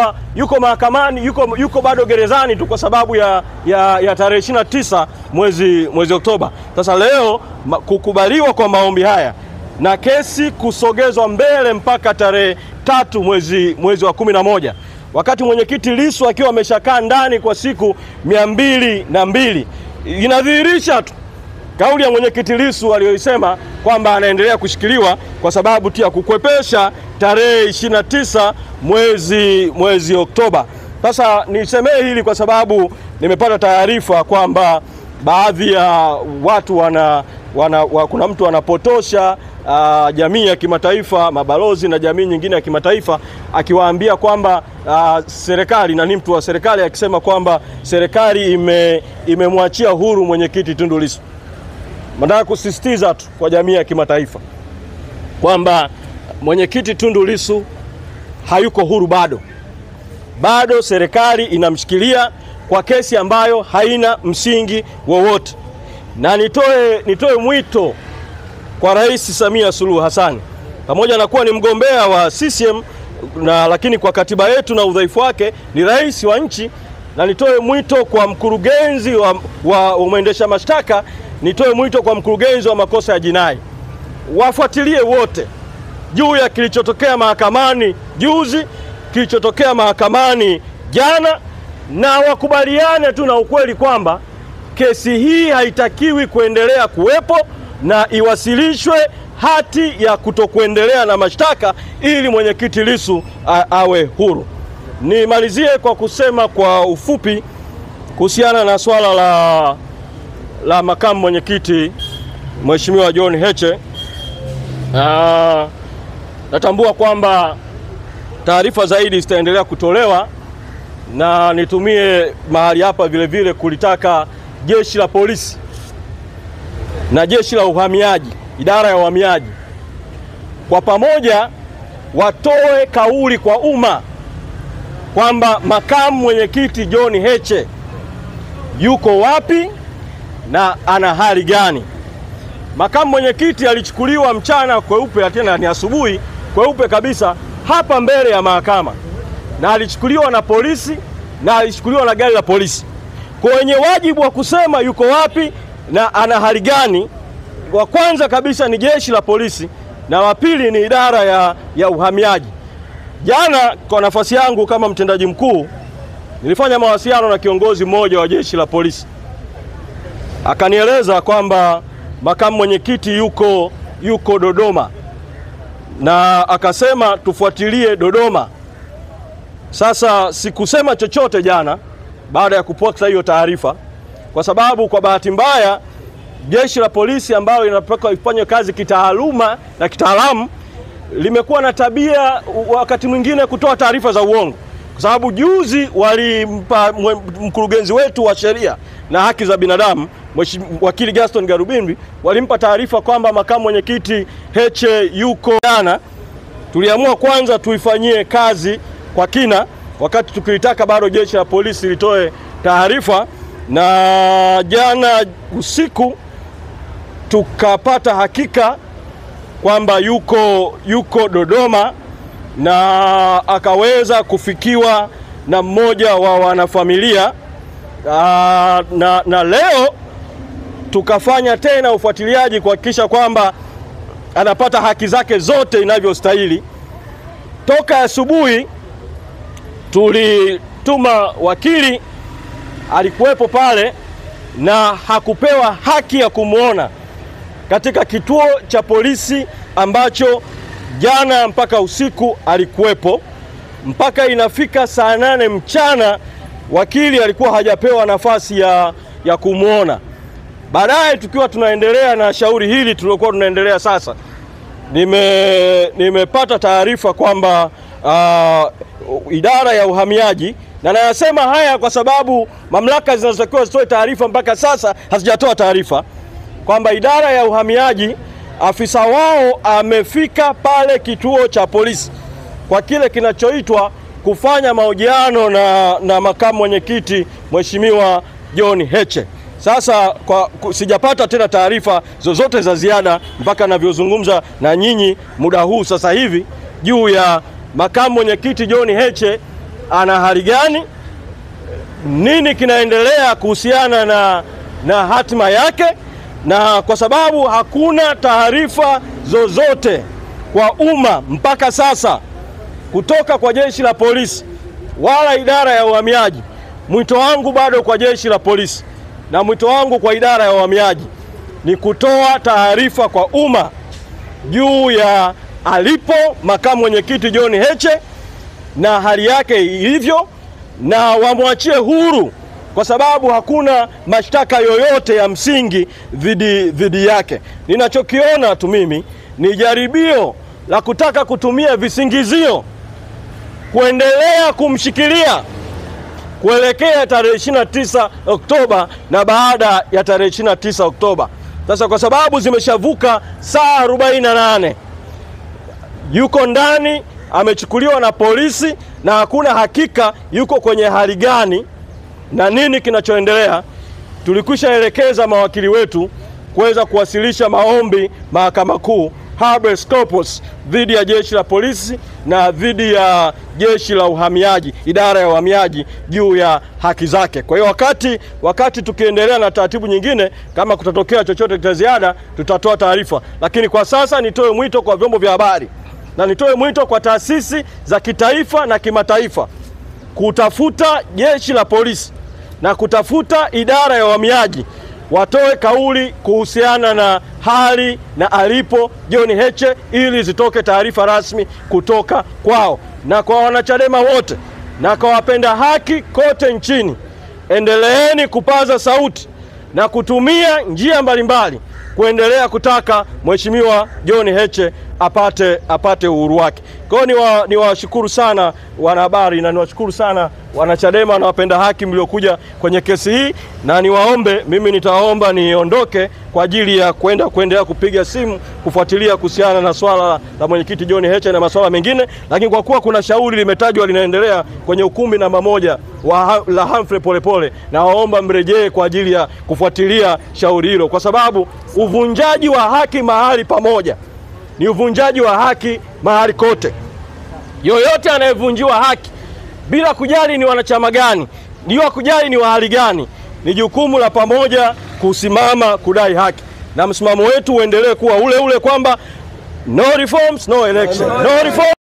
kwamba yuko mahakamani, yuko bado gerezani tu kwa sababu ya tarehe 29 mwezi Oktoba. Sasa leo kukubaliwa kwa maombi haya na kesi kusogezwa mbele mpaka tarehe 3 mwezi wa 11, wakati mwenyekiti Lissu akiwa ameshakaa ndani kwa siku 202, inadhihirisha tu kauli ya mwenyekiti Lissu aliyoisema kwamba anaendelea kushikiliwa kwa sababu tu ya kukwepesha tarehe 29 mwezi Oktoba. Sasa nisemee hili kwa sababu nimepata taarifa kwamba baadhi ya watu kuna mtu anapotosha jamii ya kimataifa, mabalozi na jamii nyingine ya kimataifa, akiwaambia kwamba serikali na ni mtu wa serikali akisema kwamba serikali imemwachia huru mwenyekiti Tundu Lissu. Nataka kusisitiza tu kwa jamii ya kimataifa kwamba mwenyekiti Tundu Lissu hayuko huru bado serikali inamshikilia kwa kesi ambayo haina msingi wowote. Na nitoe mwito kwa Rais Samia Suluhu Hassan, pamoja na kuwa ni mgombea wa CCM lakini kwa katiba yetu na udhaifu wake ni rais wa nchi, na nitoe mwito kwa mkurugenzi wa mwendesha mashtaka, nitoe mwito kwa mkurugenzi wa makosa ya jinai, wafuatilie wote juu ya kilichotokea mahakamani juzi, kilichotokea mahakamani jana, na wakubaliane tu na ukweli kwamba kesi hii haitakiwi kuendelea kuwepo na iwasilishwe hati ya kutokuendelea na mashtaka ili mwenyekiti Lissu awe huru. Nimalizie kwa kusema kwa ufupi kuhusiana na swala la makamu mwenyekiti Mheshimiwa John Heche. Natambua kwamba taarifa zaidi zitaendelea kutolewa, na nitumie mahali hapa vile vile kulitaka jeshi la polisi na jeshi la uhamiaji, idara ya uhamiaji, kwa pamoja watoe kauli kwa umma kwamba makamu mwenyekiti John Heche yuko wapi na ana hali gani. Makamu mwenyekiti alichukuliwa mchana kweupe, tena ni asubuhi kweupe kabisa hapa mbele ya mahakama, na alichukuliwa na polisi na alichukuliwa na gari la polisi. Kwa wenye wajibu wa kusema yuko wapi na ana hali gani, wa kwanza kabisa ni jeshi la polisi na wa pili ni idara ya uhamiaji. Jana kwa nafasi yangu kama mtendaji mkuu nilifanya mawasiliano na kiongozi mmoja wa jeshi la polisi, akanieleza kwamba makamu mwenyekiti yuko Dodoma, na akasema tufuatilie Dodoma. Sasa sikusema chochote jana baada ya kupokea hiyo taarifa, kwa sababu kwa bahati mbaya jeshi la polisi ambalo linapaswa ifanye kazi kitaaluma na kitaalamu limekuwa na tabia wakati mwingine kutoa taarifa za uongo. Kwa sababu juzi walimpa mkurugenzi wetu wa sheria na haki za binadamu wakili Gaston Garubimbi, walimpa taarifa kwamba makamu mwenyekiti Heche yuko jana. Tuliamua kwanza tuifanyie kazi kwa kina, wakati tukilitaka bado jeshi la polisi litoe taarifa, na jana usiku tukapata hakika kwamba yuko Dodoma, na akaweza kufikiwa na mmoja wa wanafamilia, na leo tukafanya tena ufuatiliaji kuhakikisha kwamba anapata haki zake zote inavyostahili. Toka asubuhi tulituma wakili, alikuwepo pale na hakupewa haki ya kumuona katika kituo cha polisi ambacho jana mpaka usiku alikuwepo. Mpaka inafika saa 8 mchana wakili alikuwa hajapewa nafasi ya kumuona. Baadaye tukiwa tunaendelea na shauri hili tulikuwa tunaendelea sasa, nimepata taarifa kwamba idara ya uhamiaji, na nayasema haya kwa sababu mamlaka zinazotakiwa zitoe taarifa mpaka sasa hazijatoa taarifa, kwamba idara ya uhamiaji afisa wao amefika pale kituo cha polisi kwa kile kinachoitwa kufanya mahojiano na makamu mwenyekiti Mheshimiwa John Heche. Sasa sijapata tena taarifa zozote za ziada mpaka ninavyozungumza na nyinyi muda huu sasa hivi juu ya makamu mwenyekiti John Heche ana hali gani, nini kinaendelea kuhusiana na hatima yake, na kwa sababu hakuna taarifa zozote kwa umma mpaka sasa kutoka kwa jeshi la polisi wala idara ya uhamiaji, mwito wangu bado kwa jeshi la polisi na mwito wangu kwa idara ya uhamiaji ni kutoa taarifa kwa umma juu ya alipo makamu mwenyekiti John Heche na hali yake ilivyo, na wamwachie huru kwa sababu hakuna mashtaka yoyote ya msingi dhidi yake. Ninachokiona tu mimi ni jaribio la kutaka kutumia visingizio kuendelea kumshikilia kuelekea tarehe 29 Oktoba na baada ya tarehe 29 Oktoba. Sasa kwa sababu zimeshavuka saa 48, yuko ndani, amechukuliwa na polisi na hakuna hakika yuko kwenye hali gani na nini kinachoendelea. Tulikwishaelekeza mawakili wetu kuweza kuwasilisha maombi Mahakama Kuu habeas corpus dhidi ya jeshi la polisi na dhidi ya jeshi la uhamiaji, idara ya uhamiaji, juu ya haki zake. Kwa hiyo wakati tukiendelea na taratibu nyingine, kama kutatokea chochote cha ziada tutatoa taarifa, lakini kwa sasa nitoe mwito kwa vyombo vya habari na nitoe mwito kwa taasisi za kitaifa na kimataifa kutafuta jeshi la polisi na kutafuta idara ya uhamiaji watoe kauli kuhusiana na hali na alipo John Heche ili zitoke taarifa rasmi kutoka kwao. Na kwa wanachadema wote na kwa wapenda haki kote nchini, endeleeni kupaza sauti na kutumia njia mbalimbali kuendelea kutaka Mheshimiwa John Heche apate uhuru wake. Kwa hiyo niwashukuru sana wanahabari na niwashukuru sana wanachadema na wapenda haki mliokuja kwenye kesi hii, na niwaombe, mimi nitaomba niondoke kwa ajili ya kuendelea kupiga simu kufuatilia kuhusiana na swala la mwenyekiti John Heche na masuala mengine, lakini kwa kuwa kuna shauri limetajwa linaendelea kwenye ukumbi namba 1 la Humphrey Polepole, na waomba mrejee kwa ajili ya kufuatilia shauri hilo, kwa sababu uvunjaji wa haki mahali pamoja ni uvunjaji wa haki mahali kote. Yoyote anayevunjiwa haki bila kujali ni wanachama gani, bila kujali ni wa hali gani, ni jukumu la pamoja kusimama kudai haki, na msimamo wetu uendelee kuwa ule kwamba no reforms no election, no reforms